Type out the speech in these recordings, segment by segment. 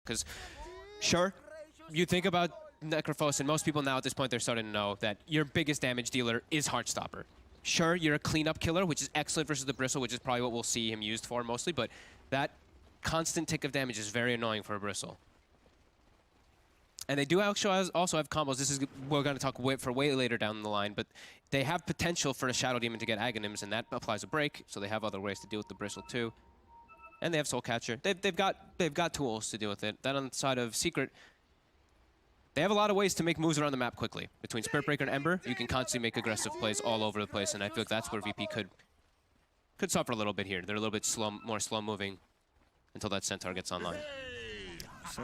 Because, sure, you think about Necrophos, and most people now at this point, they're starting to know that your biggest damage dealer is Heartstopper. Sure, you're a cleanup killer, which is excellent versus the Bristle, which is probably what we'll see him used for mostly, but that constant tick of damage is very annoying for a Bristle. And they do actually also have combos. This is, we're going to talk for way later down the line, but they have potential for a Shadow Demon to get Aghanims, and that applies a break, so they have other ways to deal with the Bristle too. And they have Soul Catcher. They've got tools to deal with it. Then on the side of Secret, they have a lot of ways to make moves around the map quickly. Between Spirit Breaker and Ember, you can constantly make aggressive plays all over the place, and I feel like that's where VP could suffer a little bit here. They're a little bit more slow moving until that Centaur gets online. So,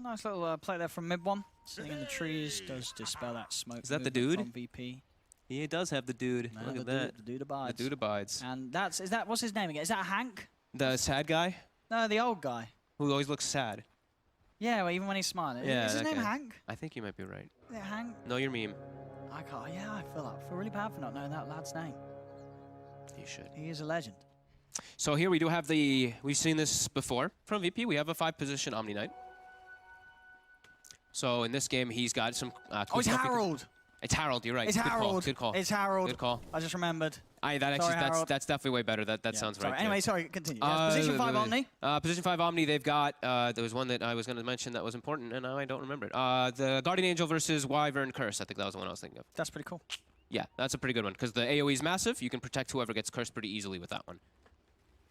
nice little play there from mid one. Sitting in the trees does dispel that smoke. Is that the dude? From VP. He does have the dude. Look at that. The dude abides. The dude abides. And what's his name again? Is that Hank? The sad guy? No, the old guy. Who always looks sad. Yeah, well, even when he's smiling. Yeah, is his name guy. Hank? I think you might be right. Is it Hank? Know your meme. I can't. Yeah, I feel really bad for not knowing that lad's name. You should. He is a legend. So here we do have we've seen this before from VP. We have a 5-position Omni Knight. So in this game, he's got some cool it's Harold! It's Harold, you're right. It's Harold. Good call. It's Harold. Good call. I just remembered. That's definitely way better. That sounds right. Anyway, sorry, continue. Yes, position 5 Omni. Position 5 Omni, they've got, there was one that I was going to mention that was important, and now I don't remember it. The Guardian Angel versus Wyvern Curse. I think that was the one I was thinking of. That's pretty cool. Yeah, that's a pretty good one, because the AoE is massive. You can protect whoever gets cursed pretty easily with that one.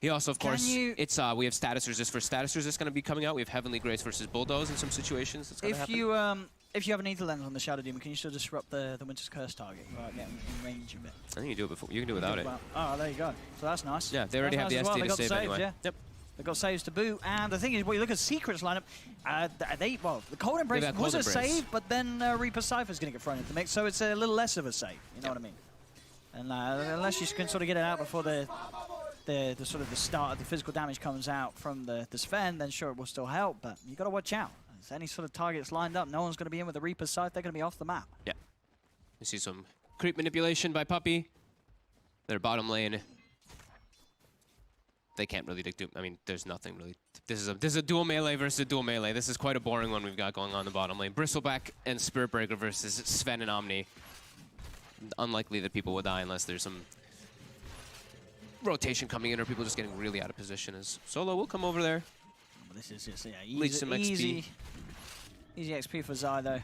He also, of course, we have status resist for status resist going to be coming out. We have Heavenly Grace versus Bulldoze in some situations. That's going to happen. If you have an Ether Lens on the Shadow Demon, can you still disrupt the Winter's Curse target without getting in range of it? I think you do it before. You can do it without it. Oh, there you go. So that's nice. Yeah, they already have the SD to save anyway. Yeah. Yep. They've got saves to boot, and the thing is, when you look at Secret's lineup, the Cold Embrace was a save, but then Reaper Cypher's going to get thrown into the mix, so it's a little less of a save. You know what I mean? And unless you can sort of get it out before the start of the physical damage comes out from the Sven, then sure it will still help, but you got to watch out. If any sort of targets lined up, no one's going to be in with the Reaper Scythe, they're going to be off the map. Yeah. You see some creep manipulation by Puppey. Their bottom lane. They can't really do. I mean, there's nothing really. This is a dual melee versus a dual melee. This is quite a boring one we've got going on in the bottom lane. Bristleback and Spirit Breaker versus Sven and Omni. Unlikely that people will die unless there's some rotation coming in or people just getting really out of position. As Solo will come over there. This is just easy XP for Zai though.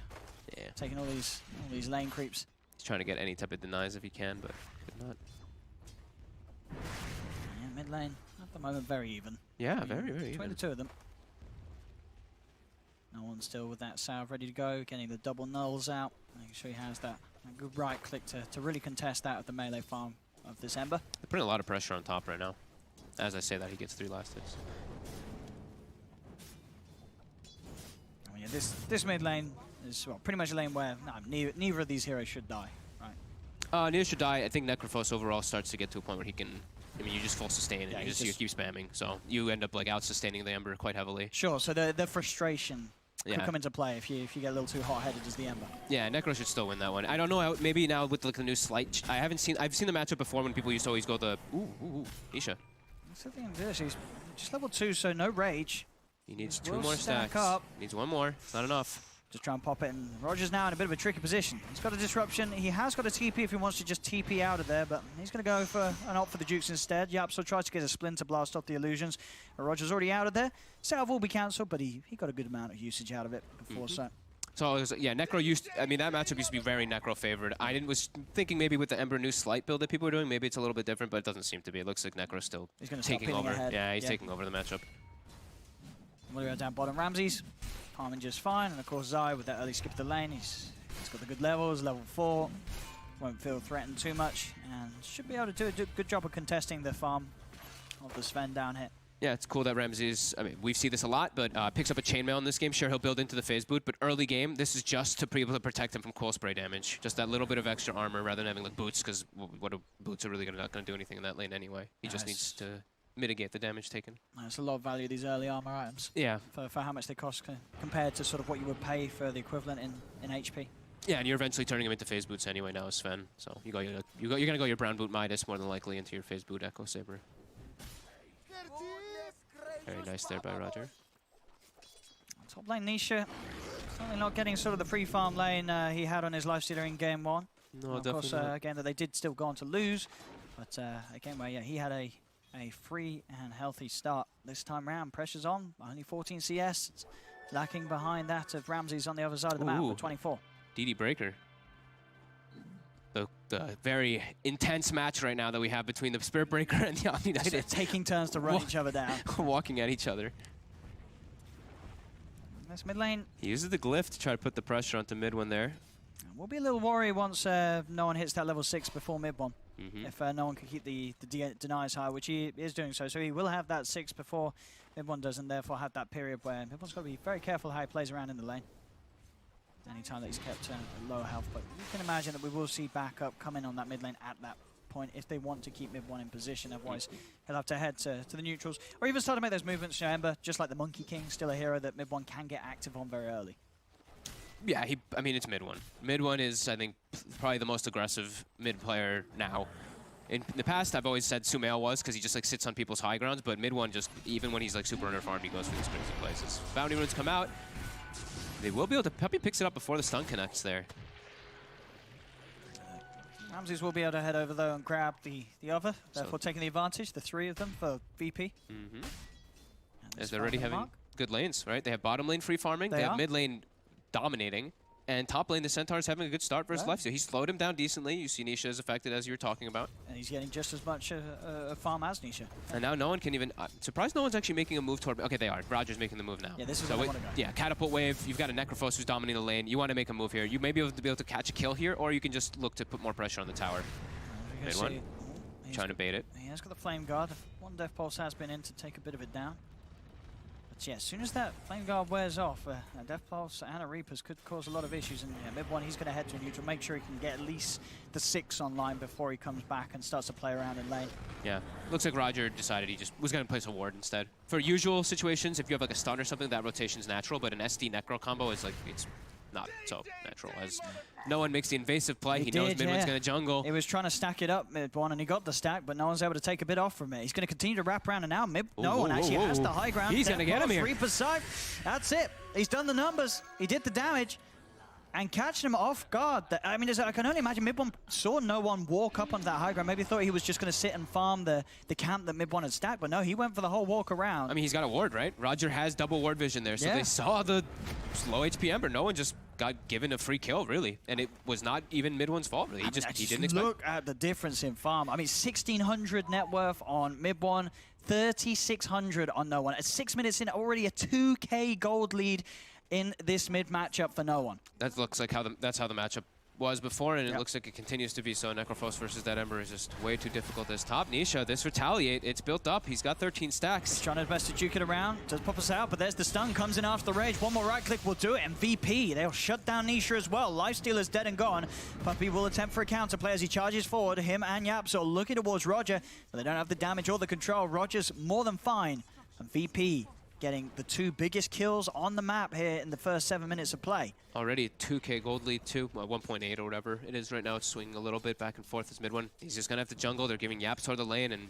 Yeah. Taking all these lane creeps. He's trying to get any type of denies if he can, but could not. Yeah, mid lane at the moment very even. Yeah, very even. Between the two of them. No one's still with that salve ready to go, getting the double nulls out. Making sure he has that good right click to really contest that with the melee farm of this Ember. They're putting a lot of pressure on top right now. As I say that, he gets 3 last hits. I mean, this mid lane is pretty much a lane where neither of these heroes should die, right? Neither should die. I think Necrophos overall starts to get to a point where he can. I mean, you just full sustain and you keep spamming, so you end up like out sustaining the Ember quite heavily. Sure. So the frustration could come into play if you get a little too hot-headed as the Ember. Yeah, Necro should still win that one. I don't know. Maybe now with like the new slight. I've seen the matchup before when people used to always go the Isha. That's the thing. He's just level 2, so no rage. He needs 2 more stacks. Needs 1 more. It's not enough. Just try and pop it, and Roger's now in a bit of a tricky position. He's got a disruption. He has got a TP if he wants to just TP out of there, but he's going to go for an opt for the Dukes instead. Yapso tries to get a Splinter Blast off the illusions. But Roger's already out of there. Setup will be cancelled, but he got a good amount of usage out of it before, so... So, yeah, Necro that matchup used to be very Necro favored. I was thinking maybe with the Ember new Slight build that people were doing, maybe it's a little bit different, but it doesn't seem to be. It looks like Necro's still taking over. Yeah, he's taking over the matchup. We'll go down bottom. Ramses farming just fine, and of course Zai with that early skip of the lane. He's got the good levels, level 4. Won't feel threatened too much, and should be able to do a good job of contesting the farm of the Sven down hit. Yeah, it's cool that Ramses, I mean, we see this a lot, but picks up a chainmail in this game. Sure, he'll build into the phase boot, but early game, this is just to be able to protect him from cold spray damage. Just that little bit of extra armor rather than having like boots, because boots are really not going to do anything in that lane anyway. He just needs to mitigate the damage taken. There's a lot of value, these early armor items. Yeah. For how much they cost compared to sort of what you would pay for the equivalent in HP. Yeah, and you're eventually turning him into phase boots anyway now, Sven. So you're going to go your brown boot Midas more than likely into your phase boot Echo Saber. Very nice there by Roger. Top lane Nisha, certainly not getting sort of the free farm lane he had on his lifestealer in game 1. No, of course, definitely not. again, that they did still go on to lose, but a game where, yeah, he had a free and healthy start this time round. Pressure's on, only 14 CS. It's lacking behind that of Ramsey's on the other side of the map with 24. DD Breaker. The very intense match right now that we have between the Spirit Breaker and the Omni Knight. It's taking turns to run each other down. Walking at each other. This mid lane. He uses the glyph to try to put the pressure onto mid one there. We'll be a little worried once no one hits that level 6 before mid one. If no one can keep the denies high, which he is doing so. So he will have that 6 before mid one does, and therefore have that period where mid one's got to be very careful how he plays around in the lane. Anytime that he's kept at lower health, but you can imagine that we will see backup come in on that mid lane at that point if they want to keep mid one in position. Otherwise, he'll have to head to the neutrals, or even start to make those movements. You know, Ember, just like the Monkey King, still a hero that mid one can get active on very early. Yeah, I mean, it's mid one. Mid one is, I think, probably the most aggressive mid player now. In the past, I've always said Sumail was, because he just like sits on people's high grounds, but mid one just, even when he's like super underfarmed, he goes for these crazy places. Bounty runes come out. They will be able to, Puppey picks it up before the stun connects there. Ramses will be able to head over though and grab the other, therefore taking the advantage, the 3 of them for VP. As they're already having good lanes, right? They have bottom lane free farming, they have mid lane dominating, and top lane the Centaur's having a good start versus lifesteal. He slowed him down decently. You see Nisha is affected as you were talking about. And he's getting just as much farm as Nisha. And now no one can even, surprised no one's actually making a move toward, okay they are, Roger's making the move now. Yeah, this is where I want to go. Yeah, catapult wave, you've got a Necrophos who's dominating the lane, you want to make a move here. You may be able to catch a kill here, or you can just look to put more pressure on the tower. Mid one, trying to bait it. He has got the Flame Guard. One Death Pulse has been in to take a bit of it down. But yeah, as soon as that Flame Guard wears off, a Death Pulse and a Reapers could cause a lot of issues. And yeah, mid one, he's going to head to a neutral, make sure he can get at least the 6 online before he comes back and starts to play around in lane. Yeah, looks like Roger decided he just was going to place a ward instead. For usual situations, if you have like a stun or something, that rotation's natural, but an SD Necro combo is like, it's not so natural. As no one makes the invasive play, he knows mid one's going to jungle. He was trying to stack it up mid one, and he got the stack, but no one's able to take a bit off from it. He's going to continue to wrap around, and now no one actually has the high ground. He's going to get him here. Reaper's side. That's it. He's done the numbers. He did the damage. And catching him off guard. I mean, I can only imagine mid one saw no one walk up onto that high ground. Maybe thought he was just going to sit and farm the camp that mid one had stacked, but no, he went for the whole walk around. I mean, he's got a ward, right? Roger has double ward vision there, so they saw the low HP Ember. No one just got given a free kill, really, and it was not even mid one's fault, really. He didn't expect. Look at the difference in farm. I mean, 1,600 net worth on mid one, 3,600 on no one. At 6 minutes in, already a 2K gold lead in this mid matchup for no one. That looks like that's how the matchup was before, and it looks like it continues to be so. Necrophos versus that Ember is just way too difficult as top. Nisha, this Retaliate, it's built up. He's got 13 stacks. He's trying his best to juke it around. Does pop us out, but there's the stun. Comes in after the rage. One more right click will do it, and VP, they'll shut down Nisha as well. Lifestealer's dead and gone. Puppey will attempt for a counterplay as he charges forward. Him and Yapso looking towards Roger, but they don't have the damage or the control. Roger's more than fine, and VP getting the 2 biggest kills on the map here in the first 7 minutes of play. Already a 2K gold lead too, 1.8 or whatever it is right now. It's swinging a little bit back and forth as mid one. He's just going to have to jungle. They're giving Yapsor the lane, and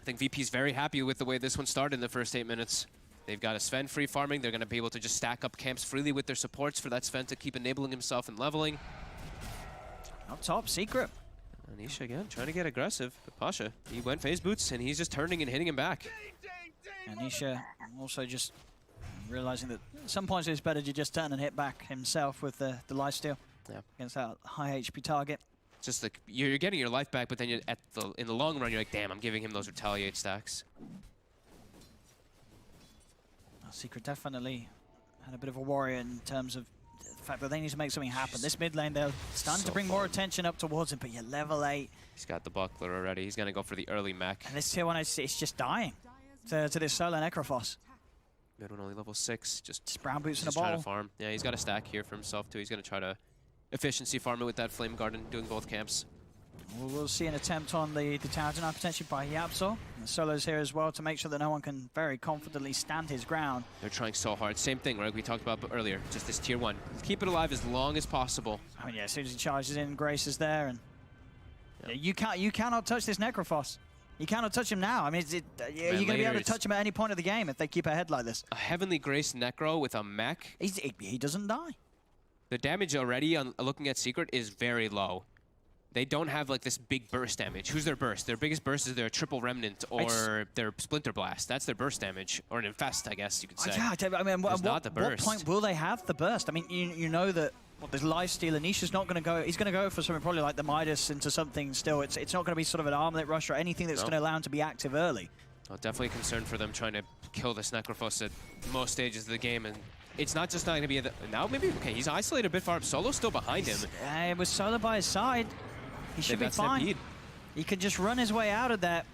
I think VP's very happy with the way this one started in the first 8 minutes. They've got a Sven free farming. They're going to be able to just stack up camps freely with their supports for that Sven to keep enabling himself and leveling. Up top, Secret. Anisha again, trying to get aggressive. But Pasha, he went phase boots, and he's just turning and hitting him back. Anisha also just realizing that at some points it's better to just turn and hit back himself with the lifesteal against that high HP target. Just like you're getting your life back, but then in the long run, you're like, damn, I'm giving him those Retaliate stacks. Secret definitely had a bit of a worry in terms of the fact that they need to make something happen. This mid lane, they're starting to bring more attention up towards him, but you're level 8. He's got the buckler already. He's going to go for the early mech. And this tier 1, it's just dying to this solo Necrophos. Mid one only level 6. Just brown boots in a trying bowl. To farm. Yeah, he's got a stack here for himself too. He's going to try to efficiency farm it with that Flame Garden, doing both camps. We'll see an attempt on the tower tonight, potentially by Yapso. The solo's here as well to make sure that no one can very confidently stand his ground. They're trying so hard. Same thing, right? We talked about earlier. Just this tier 1. Keep it alive as long as possible. I mean, yeah, as soon as he charges in, Grace is there, and you cannot touch this Necrophos. You cannot touch him now. I mean, you're going to be able to touch him at any point of the game if they keep ahead like this. A Heavenly Grace Necro with a mech. He doesn't die. The damage already, on looking at Secret, is very low. They don't have like this big burst damage. Who's their burst? Their biggest burst is their triple remnant or their splinter blast. That's their burst damage, or an infest, I guess you could say. Yeah, I mean, not the what burst. point will they have the burst? I mean, you know that this lifestealer Nisha's not going to go. He's going to go for something probably like the Midas into something still. It's not going to be sort of an armlet rush or anything that's going to allow him to be active early. Well, definitely a concern for them trying to kill this Necrophos at most stages of the game, and it's not just not going to be now. Maybe okay, he's isolated a bit far up. Solo's still behind him. With Solo by his side, he should be fine. Stampede. He could just run his way out of that.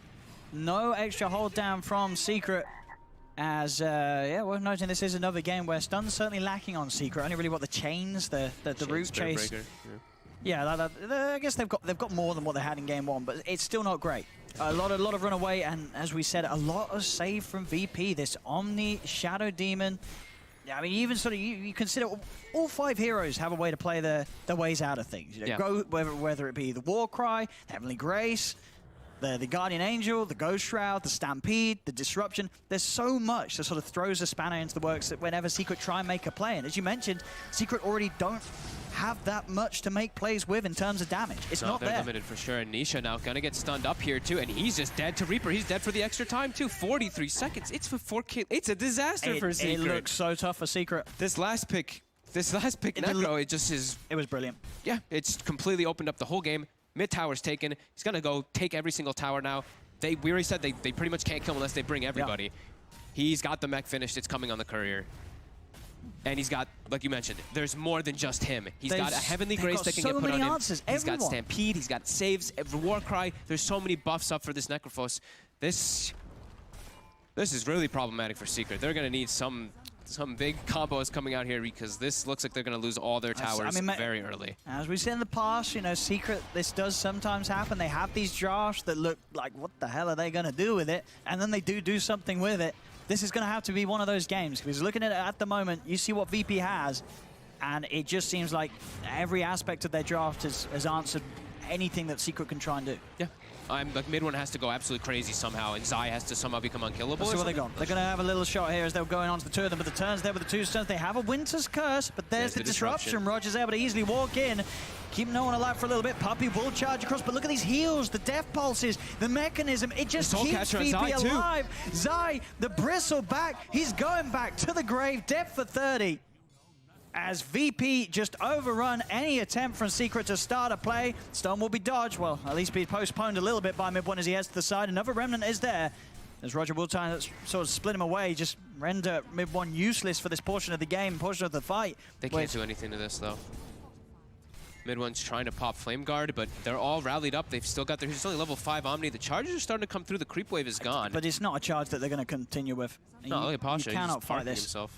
No extra hold down from Secret. As, yeah, we're noting this is another game where stun's certainly lacking on Secret. Only really what the chains, the root chase. Yeah, I guess they've got more than what they had in game one, but it's still not great. A lot of runaway, and as we said, a lot of save from VP. This Omni Shadow Demon. Yeah, I mean, even sort of you consider all 5 heroes have a way to play their ways out of things. You know, go whether it be the Warcry, the Heavenly Grace, the Guardian Angel, the Ghost Shroud, the Stampede, the Disruption. There's so much that sort of throws a spanner into the works that whenever Secret try and make a play. And as you mentioned, Secret already don't have that much to make plays with in terms of damage. It's not there. They're limited for sure. And Nisha now gonna get stunned up here too, and he's just dead to Reaper. He's dead for the extra time too. 43 seconds. It's for 4 kills. It's a disaster for Secret. It looks so tough for Secret. This last pick Necro, it just is. It was brilliant. Yeah, it's completely opened up the whole game. Mid tower's taken. He's gonna go take every single tower now. We already said they pretty much can't kill him unless they bring everybody. Yeah. He's got the mech finished. It's coming on the courier. And he's got, like you mentioned, there's more than just him. He's got a Heavenly Grace that can get put on him. He's got Stampede, he's got saves, Warcry. There's so many buffs up for this Necrophos. This is really problematic for Secret. They're gonna need some big combos coming out here because this looks like they're gonna lose all their towers very early. As we said in the past, you know, Secret, this does sometimes happen. They have these drafts that look like, what the hell are they gonna do with it? And then they do something with it. This is going to have to be one of those games, because looking at it at the moment, you see what VP has, and it just seems like every aspect of their draft has answered anything that Secret can try and do. Yeah. Like mid one has to go absolutely crazy somehow, and Zai has to somehow become unkillable. Let's see what they got. They're going to have a little shot here as they're going on to the 2 of them, but the turns there with the 2 stuns. They have a Winter's Curse, but there's the disruption. Roger's able to easily walk in, keep no one alive for a little bit. Puppey will charge across, but look at these heals, the death pulses, the mechanism. It just keeps VP alive. Zai, the bristle back. He's going back to the grave. Death for 30. As VP just overrun any attempt from Secret to start a play. Stone will be dodged. Well, at least be postponed a little bit by mid one as he heads to the side. Another remnant is there. As Roger will try and sort of split him away, just render mid one useless for this portion of the game, portion of the fight. They can't do anything to this, though. Mid one's trying to pop Flame Guard, but they're all rallied up. They've still got their... He's only level 5 Omni. The charges are starting to come through. The creep wave is gone. But it's not a charge that they're going to continue with. No, look at Pasha. You cannot fight this. Himself.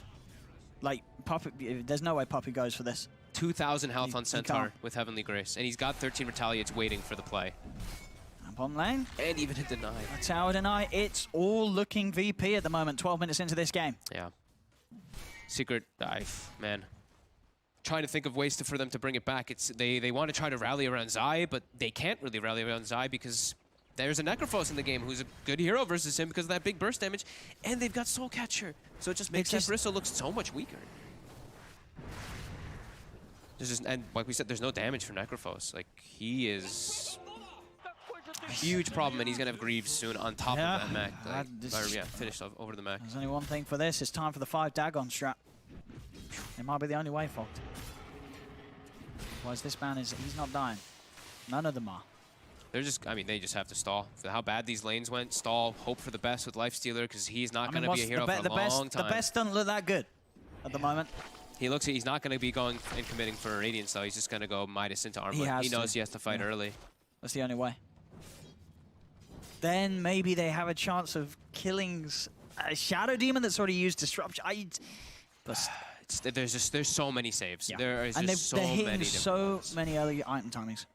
Like, Puppey, there's no way Puppey goes for this. 2,000 health on Centaur with Heavenly Grace. And he's got 13 Retaliates waiting for the play. Bottom lane. And even a deny. A tower deny. It's all looking VP at the moment, 12 minutes into this game. Yeah. Secret, man. Trying to think of ways for them to bring it back. They want to try to rally around Zai, but they can't really rally around Zai because there's a Necrophos in the game who's a good hero versus him because of that big burst damage, and they've got Soul Catcher. So it just makes that bristle look so much weaker. And like we said, there's no damage for Necrophos. Like, he is a huge problem, and he's going to have Greaves soon on top of that mech. Like, finished over the mech. There's only one thing for this. It's time for the 5 Dagon strat. It might be the only way, Fogged. Otherwise, this man he's not dying. None of them are. They're just, they just have to stall. For how bad these lanes went, stall, hope for the best with Lifestealer, because he's not going to be a hero for a long time. The best doesn't look that good at the moment. He's not going to be going and committing for Radiance, though. He's just going to go Midas into Armlet. He knows he has to fight early. That's the only way. Then maybe they have a chance of killing a Shadow Demon that's already used Disruption. There's so many saves. Yeah. There is just so many. They're hitting so many early item timings.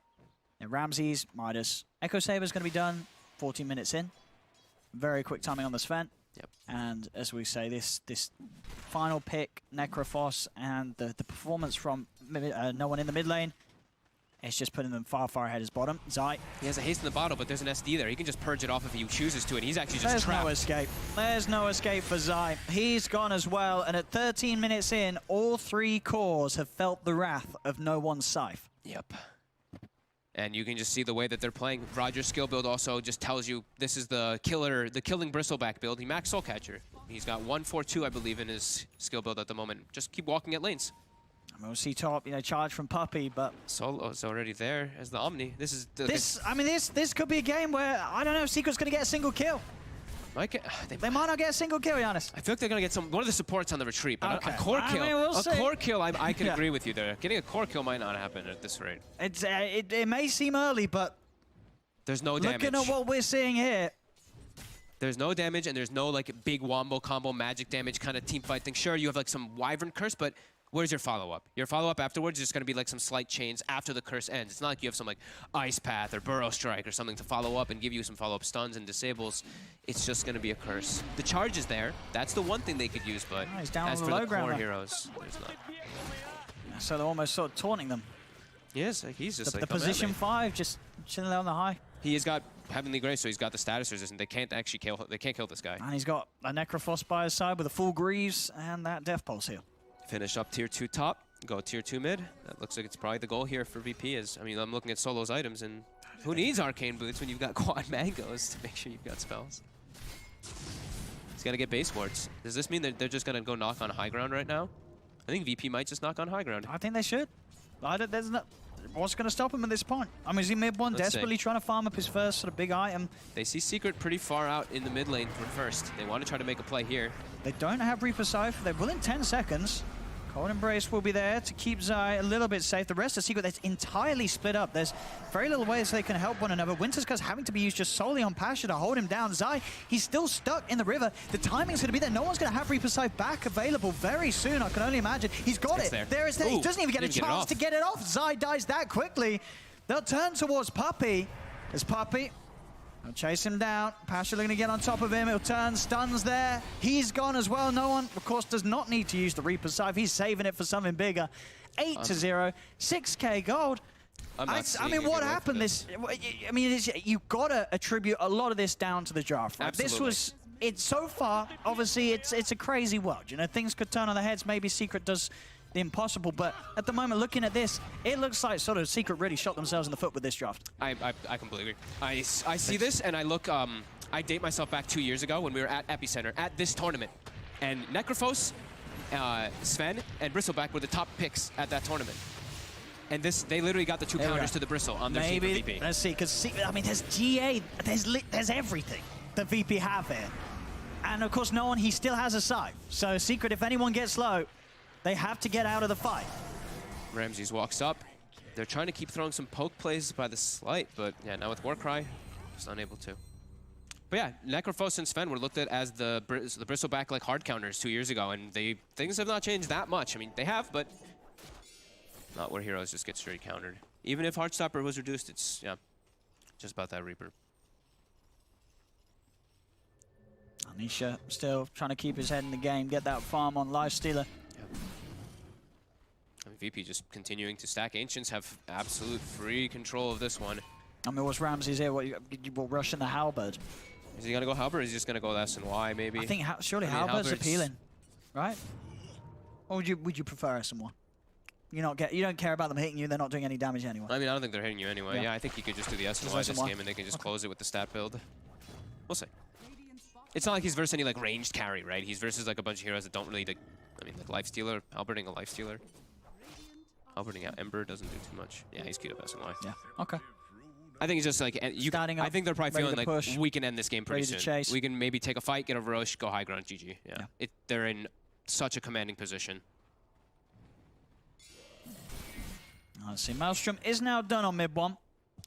Yeah, Ramses, Midas. Echo Saber's going to be done 14 minutes in. Very quick timing on the Sven. Yep. And as we say, this final pick, Necrophos, and the performance from no one in the mid lane, It's just putting them far, far ahead as bottom. Zai. He has a haste in the bottle, but there's an SD there. He can just purge it off if he chooses to, and he's actually just There's trapped. no escape. There's no escape for Zai. He's gone as well, and at 13 minutes in, all 3 cores have felt the wrath of no one's scythe. Yep. And you can just see the way that they're playing. Roger's skill build also just tells you this is the killing bristleback build. He maxed Soulcatcher. He's got 1-4-2, I believe, in his skill build at the moment. Just keep walking at lanes. I mean, we'll see top, charge from Puppey, but Solo's already there as the Omni. This is this could be a game where I don't know if Secret's gonna get a single kill. They might not get a single kill, Giannis. I feel like they're gonna get one of the supports on the retreat, but okay. a core kill. I mean, we'll see. Core kill, I can agree with you there. Getting a core kill might not happen at this rate. It may seem early, but there's no damage. Looking at what we're seeing here. There's no damage, and there's no like big wombo combo magic damage kind of team fight thing. Sure, you have like some Wyvern curse, but where's your follow-up? Your follow-up afterwards is just going to be like some slight chains after the curse ends. It's not like you have some like Ice Path or Burrow Strike or something to follow up and give you some follow-up stuns and disables. It's just going to be a curse. The charge is there. That's the one thing they could use, but he's down as on for the the low core ground heroes, there's not. So they're almost sort of taunting them. Yes, like he's just the like position 5 just chilling there on the high. He has got Heavenly Grace, so he's got the status resistance. They can't actually kill. They can't kill this guy. And he's got a Necrophos by his side with a full Greaves and that Death Pulse here. Finish up tier 2 top. Go tier 2 mid. That looks like it's probably the goal here for VP. I mean, I'm looking at Solo's items, and who needs Arcane Boots when you've got quad mangoes to make sure you've got spells? He's got to get base wards. Does this mean that they're just going to go knock on high ground right now? I think VP might just knock on high ground. I think they should. There's not. What's going to stop him at this point? I mean, is he mid one desperately trying to farm up his first sort of big item? They see Secret pretty far out in the mid lane for first. They want to try to make a play here. They don't have Reaper Cypher. They're within 10 seconds. Cold Embrace will be there to keep Zai a little bit safe. The rest of Secret, that's entirely split up. There's very little ways they can help one another. Winter's Curse having to be used just solely on Pasha to hold him down. Zai, he's still stuck in the river. The timing's going to be there. No one's going to have Reaper Scythe back available very soon, I can only imagine. He's got it. There it's there. He doesn't even get a chance to get it off. Zai dies that quickly. They'll turn towards Puppey. There's Puppey. They'll chase him down. Pasha looking to get on top of him. He'll turn, stuns there. He's gone as well. No one, of course, does not need to use the Reaper Scythe. He's saving it for something bigger. 8-0, 6k gold. I mean, what happened I mean, you've got to attribute a lot of this down to the draft. Right? Absolutely. It's so far, obviously, it's a crazy world. You know, things could turn on their heads. Maybe Secret does the impossible, but at the moment, looking at this, it looks like sort of Secret really shot themselves in the foot with this draft. I completely agree. I see this, and I look, I date myself back 2 years ago when we were at EPICENTER at this tournament, and Necrophos, Sven, and Bristleback were the top picks at that tournament. And they literally got the 2 counters to the Bristle on their team for VP. Let's see, because I mean, there's GA, there's everything that VP have here. And of course, he still has a scythe. So Secret, if anyone gets low, they have to get out of the fight. Ramses walks up. They're trying to keep throwing some poke plays by the slight, but yeah, now with Warcry, just unable to. But yeah, Necrophos and Sven were looked at as the Bristleback like hard counters 2 years ago, and things have not changed that much. I mean, they have, but not where heroes just get straight countered. Even if Heartstopper was reduced, it's, yeah, just about that Reaper. Anisha still trying to keep his head in the game, get that farm on Lifestealer. VP just continuing to stack. Ancients have absolute free control of this one. I mean, what's Ramses here? What rushing the Halberd? Is he gonna go Halberd, or is he just gonna go S&Y maybe? I think surely Halberd's appealing, right? Or would you prefer S&Y? You don't care about them hitting you. They're not doing any damage anyway. I mean, I don't think they're hitting you anyway. Yeah, I think you could just do the S&Y this game, and they can just close it with the stat build. We'll see. It's not like he's versus any like ranged carry, right? He's versus like a bunch of heroes that don't really like. I mean, like Lifestealer, Halberding a Lifestealer. Halberding out Ember doesn't do too much. Yeah, he's queued up S&Y. Yeah. Okay. I think it's just like I think they're probably feeling like push, we can end this game pretty soon. Chase. We can maybe take a fight, get a Roche, go high ground, GG. Yeah. They're in such a commanding position. Let's see. Maelstrom is now done on mid one.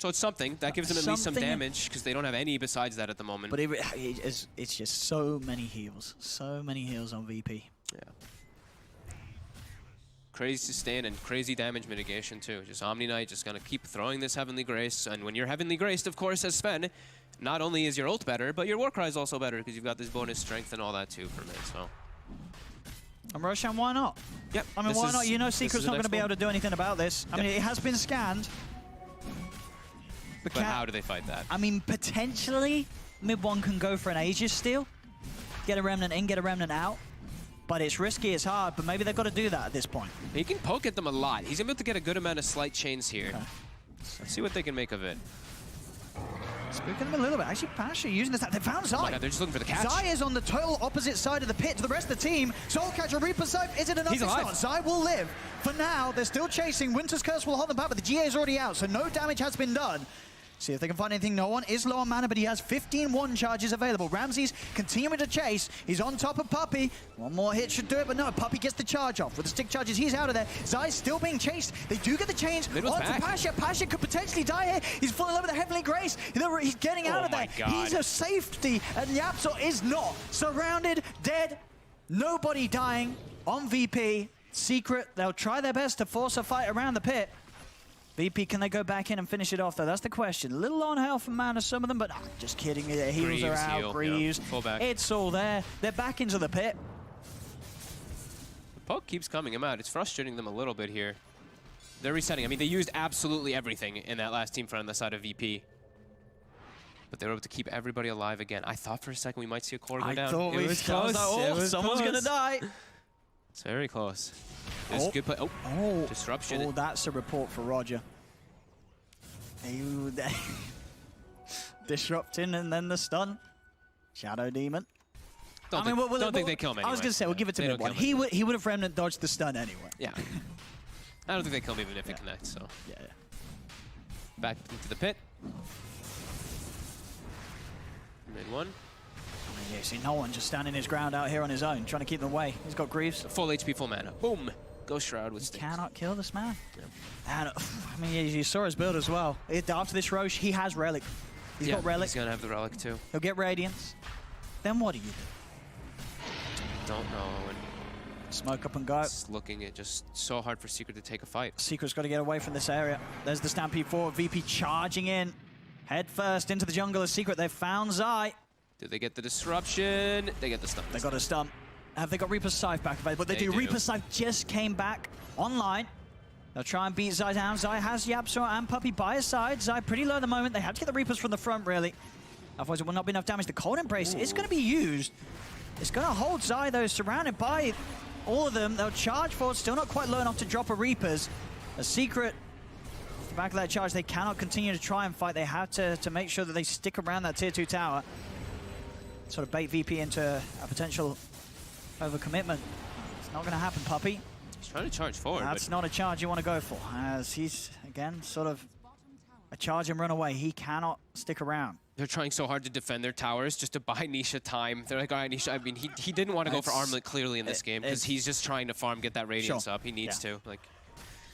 So it's something. That gives them at least some damage, because they don't have any besides that at the moment. But it's just so many heals. So many heals on VP. Yeah. Crazy sustain and crazy damage mitigation too. Just Omni Knight just gonna keep throwing this Heavenly Grace, and when you're Heavenly Graced, of course, as Sven, not only is your ult better, but your Warcry is also better because you've got this bonus strength and all that too for mid. So. And Roshan, why not? Yep. I mean, why not? You know, Secret's not going to be able to do anything about this. I mean, it has been scanned. But how do they fight that? I mean, potentially, mid one can go for an Aegis steal. Get a Remnant in, get a Remnant out. But it's risky, it's hard, but maybe they've got to do that at this point. He can poke at them a lot. He's able to get a good amount of slight chains here. Okay. Let's see what they can make of it. Spooking them a little bit. Actually, Pasha using this. They found Zai. Oh my God, they're just looking for the catch. Zai is on the total opposite side of the pit to the rest of the team. Soul Catcher, Reaper Scythe, is it enough? He's alive. Not. Zai will live. For now, they're still chasing. Winter's Curse will hold them back, but the GA is already out, so no damage has been done. See if they can find anything. No one is low on mana, but he has 15 1 charges available. Ramsey's continuing to chase. He's on top of Puppey. One more hit should do it, but no, Puppey gets the charge off. With the stick charges, he's out of there. Zai's still being chased. They do get the chains onto Pasha. Pasha could potentially die here. He's falling over the Heavenly Grace. He's getting out of there. God. He's a safety, and Yapzor is not. Surrounded, dead, nobody dying on VP. Secret, they'll try their best to force a fight around the pit. VP, can they go back in and finish it off, though? That's the question. A little on health and mana, some of them, but just kidding. The heals are out. Greaves. Yeah, full back. It's all there. They're back into the pit. The poke keeps coming him out. It's frustrating them a little bit here. They're resetting. I mean, they used absolutely everything in that last team fight on the side of VP. But they were able to keep everybody alive again. I thought for a second we might see a core go down. I thought it was close. Someone's going to die. It's very close. There's good play. Oh, disruption. Oh, that's a report for Roger. Disrupting and then the stun. Shadow Demon. Don't think they kill him anyway. I was going to say, we'll give it to mid one. He would have Remnant dodged the stun anyway. Yeah. I don't think they kill him even if it connects, so. Yeah. Back into the pit. Mid one. Yeah, see, no one just standing his ground out here on his own, trying to keep them away. He's got Greaves. Full HP, full mana. Boom. Ghost Shroud with sticks. Cannot kill this man. Yeah. And, I mean, you saw his build as well. After this Roche, he has Relic. He's got Relic. He's going to have the Relic too. He'll get Radiance. Then what do you do? Don't know. Smoke up and go. It's looking at just so hard for Secret to take a fight. Secret's got to get away from this area. There's the Stampede forward. VP charging in. Head first into the jungle of Secret. They've found Zai. Did they get the disruption? They get the stun. They got a stun. Have they got Reaper's Scythe back available? They do. Reaper's Scythe just came back online. They'll try and beat Zai down. Zai has Yapzor and Puppey by his side. Zai pretty low at the moment. They have to get the Reapers from the front, really. Otherwise, it will not be enough damage. The Cold Embrace is going to be used. It's going to hold Zai, though, surrounded by all of them. They'll charge forward. Still not quite low enough to drop a Reapers. A Secret, off the back of that charge, they cannot continue to try and fight. They have to make sure that they stick around that tier 2 tower. Sort of bait VP into a potential overcommitment. It's not going to happen, Puppey. He's trying to charge forward. That's not a charge you want to go for, as he's, again, sort of a charge and run away. He cannot stick around. They're trying so hard to defend their towers just to buy Nisha time. They're like, all right, Nisha, I mean, he didn't want to go for Armlet clearly in this game because he's just trying to farm, get that Radiance up. He needs to. Like,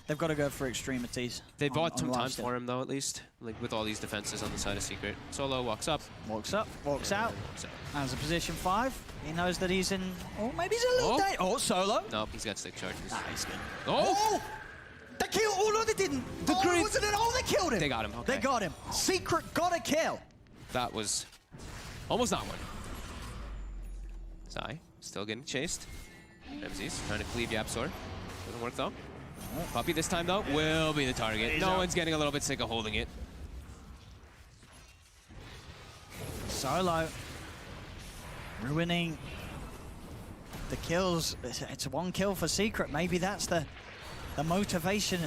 they've got to go for extremities. They bought some time for him, though, at least. Like, with all these defenses on the side of Secret. Solo walks up. Walks up, walks out. Walks out. Has a position 5. He knows that he's in... Oh, maybe he's a little day. Oh, Solo. Nope, he's got stick charges. Nah, he's good. Oh! They killed... Oh, no, they didn't. Wasn't it? Oh, they killed him. They got him. Okay. They got him. Secret got a kill. That was almost not one. Zai still getting chased. Ramses trying to cleave Yapzor. Doesn't work, though. Puppey this time, though, will be the target. No one's getting a little bit sick of holding it. Solo ruining the kills. It's one kill for Secret. Maybe that's the motivation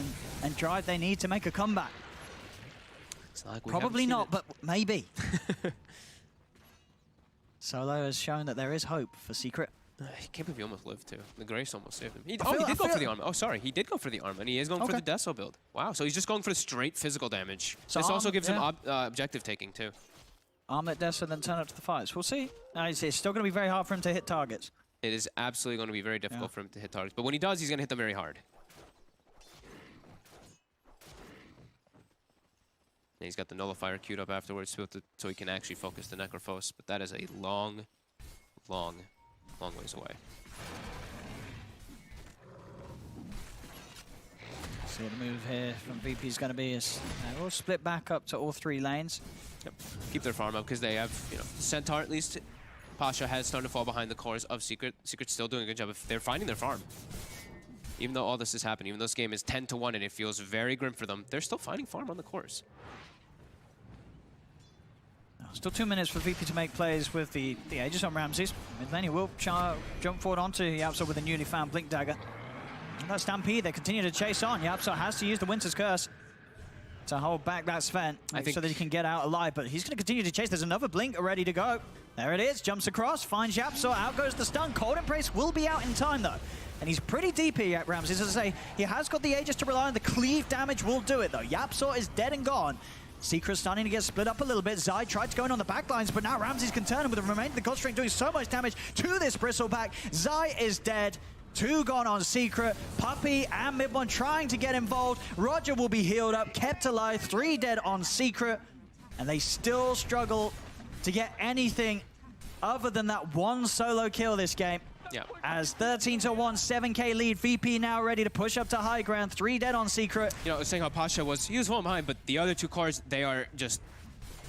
and drive they need to make a comeback. It's not like Probably not, but maybe. Solo has shown that there is hope for Secret. I can't believe he almost lived, too. The Grace almost saved him. He did go for the arm. Oh, sorry. He did go for the arm, and he is going for the Deso build. Wow, so he's just going for the straight physical damage. So this also gives him objective taking, too. Armlet Deso, then turn up to the fights. We'll see. It's still going to be very hard for him to hit targets. It is absolutely going to be very difficult for him to hit targets. But when he does, he's going to hit them very hard. And he's got the Nullifier queued up afterwards so he can actually focus the Necrophos. But that is a long, long, long ways away. So the move here from VP is going to be we'll split back up to all 3 lanes. Yep. Keep their farm up because they have, Centaur at least. Pasha has started to fall behind the cores of Secret. Secret's still doing a good job. If they're finding their farm. Even though all this is happening, even though this game is 10-1 and it feels very grim for them, they're still finding farm on the cores. Still 2 minutes for VP to make plays with the Aegis on Ramses. Mid lane, he will jump forward onto YapzOr with a newly found Blink Dagger. And that Stampede, they continue to chase on. YapzOr has to use the Winter's Curse to hold back that Sven, so that he can get out alive, but he's going to continue to chase. There's another Blink ready to go. There it is, jumps across, finds YapzOr, out goes the stun. Cold Embrace will be out in time though. And he's pretty deep here at Ramses. As I say, he has got the Aegis to rely on. The cleave damage will do it though. YapzOr is dead and gone. Secret's starting to get split up a little bit. Zai tried to go in on the backlines, but now Ramses can turn him with the remainder of the God Strength doing so much damage to this Bristleback. Zai is dead. 2 gone on Secret. Puppey and Mid1 trying to get involved. Roger will be healed up, kept alive. 3 dead on Secret. And they still struggle to get anything other than that 1 solo kill this game. Yeah. As 13-1, 7k lead. VP now ready to push up to high ground. 3 dead on Secret. You know, I was saying how Pasha was, he was one behind, but the other 2 cores, they are just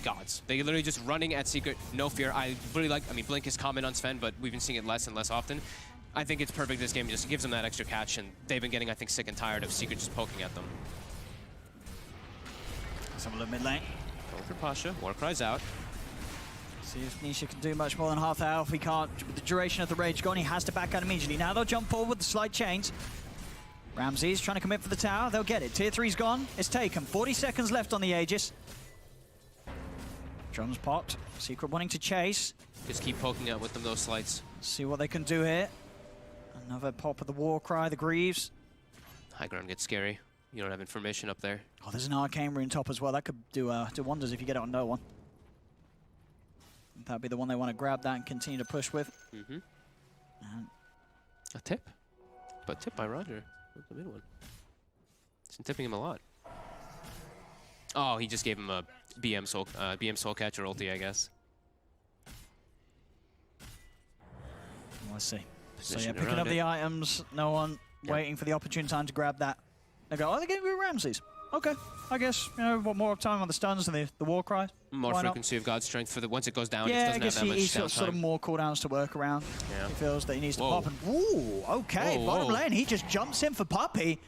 gods. They literally just running at Secret, no fear. I really like, I mean, Blink is common on Sven, but we've been seeing it less and less often. I think it's perfect this game, just gives them that extra catch, and they've been getting, I think, sick and tired of Secret just poking at them. Let's have a look mid lane. Go for Pasha, Warcry's out. See if Nisha can do much more than half health. He can't, with the duration of the rage gone, he has to back out immediately. Now they'll jump forward with the slight chains. Ramses trying to commit for the tower, they'll get it. Tier 3's gone, it's taken. 40 seconds left on the Aegis. Drums popped, Secret wanting to chase. Just keep poking out with them, those slights. See what they can do here. Another pop of the Warcry, the Greaves. High ground gets scary. You don't have information up there. Oh, there's an Arcane Rune top as well. That could do wonders if you get it on no one. That'd be the one they want to grab that and continue to push with. Mm-hmm. A tip. But tip by Roger. That's the mid one. He's been tipping him a lot. Oh, he just gave him a BM soul catcher ulti, I guess. Let's see. Position so yeah, picking up it. the items. No one waiting for the opportune time to grab that. They go, oh, they're going to be Ramses. Okay, I guess, you know, what more time on the stuns and the war cry. More frequency of God Strength for the once it goes down. Yeah, it doesn't I guess have that much he's downtime. sort of more cooldowns to work around. Yeah. He feels that he needs to Whoa. pop and ooh, okay, Whoa, bottom whoa. lane, he just jumps in for Puppey.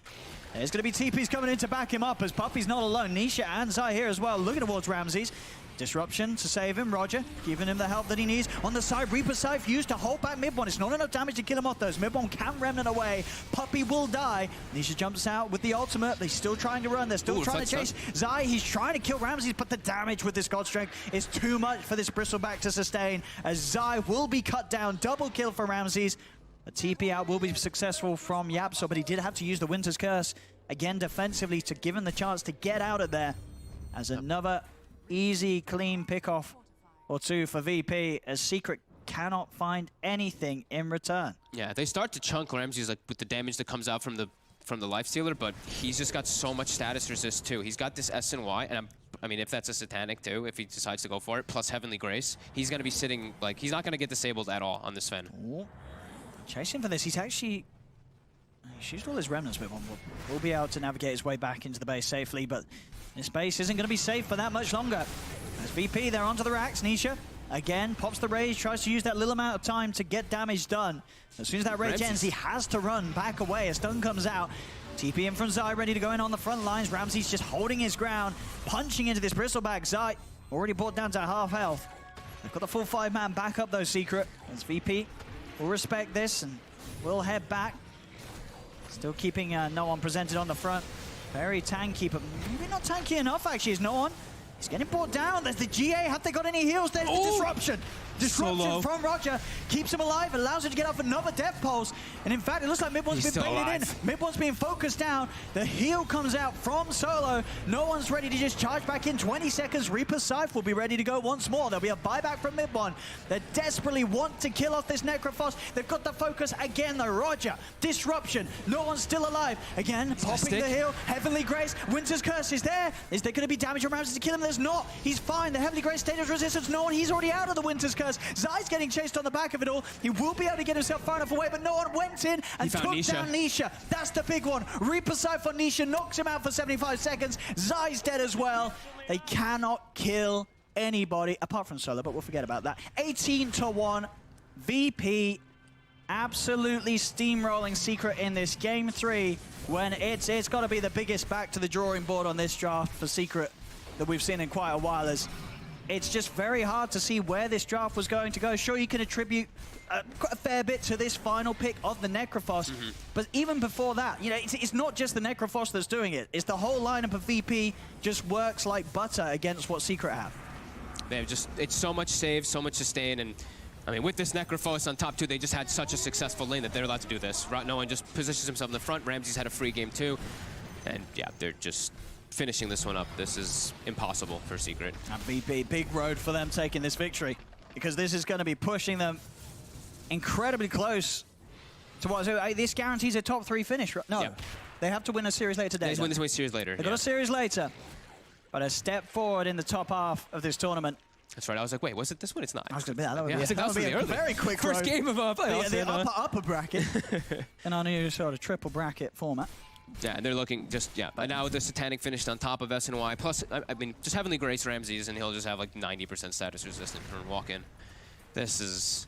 There's going to be TPs coming in to back him up as Puppey's not alone. Nisha and Zai here as well, looking towards Ramses. Disruption to save him, Roger, giving him the help that he needs. On the side, Reaper Scythe used to hold back Mid1. It's not enough damage to kill him off, though. Mid1 can remnant away. Puppey will die. Nisha jumps out with the ultimate. They're still trying to run. They're still trying to chase. Zai, he's trying to kill Ramses, but the damage with this God Strength is too much for this Bristleback to sustain, as Zai will be cut down. Double kill for Ramses. A TP out will be successful from YapzOr, but he did have to use the Winter's Curse, again defensively, to give him the chance to get out of there, as another easy, clean pickoff or 2 for VP, as Secret cannot find anything in return. Yeah, they start to chunk Ramses like with the damage that comes out from the Lifestealer, but he's just got so much status resist too. He's got this S and Y, and I mean, if that's a Satanic too, if he decides to go for it, plus Heavenly Grace, he's going to be sitting, like, he's not going to get disabled at all on this Sven. Ooh. Chasing for this, he's actually... He's used all his remnants, but will be able to navigate his way back into the base safely, but this base isn't going to be safe for that much longer. As VP, they're onto the racks. Nisha, again, pops the rage, tries to use that little amount of time to get damage done. As soon as that rage ends, he has to run back away. A stun comes out. TP in from Zai, ready to go in on the front lines. Ramses just holding his ground, punching into this Bristleback. Zai already brought down to half health. They've got the full 5-man back up, though, Secret. As VP will respect this and will head back. Still keeping no one presented on the front. Very tanky, but maybe not tanky enough, actually, is no one. He's getting brought down. There's the GA. Have they got any heals? There's the disruption. Disruption from Roger. Keeps him alive, allows him to get off another death pulse. And in fact, it looks like Mid1's been baited in. Mid1's being focused down. The heal comes out from Solo. No one's ready to just charge back in. 20 seconds. Reaper Scythe will be ready to go once more. There'll be a buyback from Mid1. They desperately want to kill off this Necrophos. They've got the focus again, though. Roger. Disruption. No one's still alive. Again, popping the heal. Heavenly Grace. Winter's Curse is there. Is there going to be damage around to kill him? There's not. He's fine. The Heavenly Grace state of resistance. No one. He's already out of the Winter's Curse. Zai's getting chased on the back of it all. He will be able to get himself far enough away, but no one went in and took down Nisha. That's the big one. Reaper Scythe on Nisha knocks him out for 75 seconds. Zai's dead as well. They cannot kill anybody, apart from Solo, but we'll forget about that. 18-1. VP absolutely steamrolling Secret in this game 3, when it's got to be the biggest back to the drawing board on this draft for Secret that we've seen in quite a while, as it's just very hard to see where this draft was going to go. Sure, you can attribute quite a fair bit to this final pick of the Necrophos, but even before that, you know, it's not just the Necrophos that's doing it. It's the whole lineup of VP just works like butter against what Secret have. They've just, it's so much save, so much sustain, and I mean, with this Necrophos on top 2, they just had such a successful lane that they're allowed to do this. No one just positions himself in the front. Ramsey's had a free game too, and yeah, they're just finishing this one up. This is impossible for Secret. And VP, big road for them taking this victory, because this is going to be pushing them incredibly close to what, so this guarantees a top 3 finish. No, yeah. They have to win a series later today. They win this series later. They got a series later, but a step forward in the top half of this tournament. That's right. I was like, wait, was it this one? It's not. I was going to be that. That would yeah, be a very quick first road. game of playoffs. The upper bracket in our new sort of triple bracket format. Yeah, and they're looking just, yeah. But now the Satanic finished on top of SNY. Plus, I mean, just Heavenly Grace Ramses, and he'll just have like 90% status resistant for walk in. This is,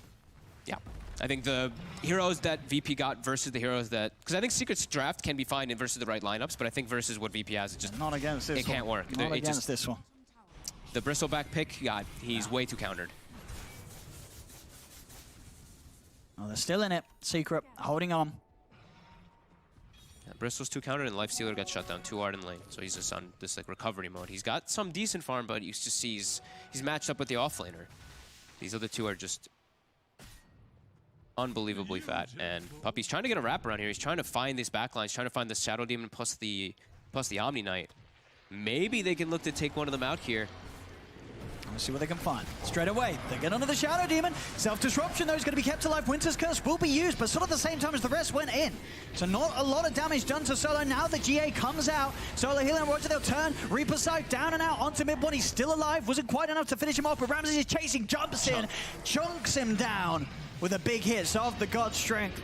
yeah. I think the heroes that VP got versus the heroes that, because I think Secret's draft can be fine in versus the right lineups, but I think versus what VP has, it just not against this. It can't work. Not against this one. The Bristleback pick, God, he's way too countered. Oh, they're still in it. Secret holding on. Yeah, Bristol's too countered, and Lifestealer got shut down too hard in lane, so he's just on this like recovery mode. He's got some decent farm, but you just see he's matched up with the offlaner. These other two are just unbelievably fat, and Puppy's trying to get a wrap around here. He's trying to find these backlines, trying to find the Shadow Demon plus the Omni Knight. Maybe they can look to take one of them out here. Let's see what they can find. Straight away, they get onto the Shadow Demon. Self-disruption, though, is going to be kept alive. Winter's Curse will be used, but sort of the same time as the rest went in. So not a lot of damage done to Solo. Now the GA comes out. Solo healing Roger, they'll turn. Reaper Sight down and out onto mid one. He's still alive. Wasn't quite enough to finish him off, but Ramses is chasing, jumps in, chunks him down with a big hit of the God Strength.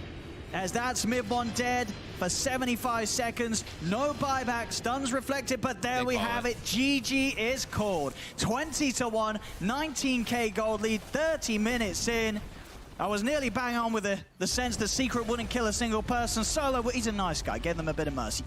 As that's mid one dead for 75 seconds. No buyback, stuns reflected, but there we have it. GG is called. 20-1, 19k gold lead, 30 minutes in. I was nearly bang on with the sense that Secret wouldn't kill a single person. Solo, he's a nice guy, gave them a bit of mercy.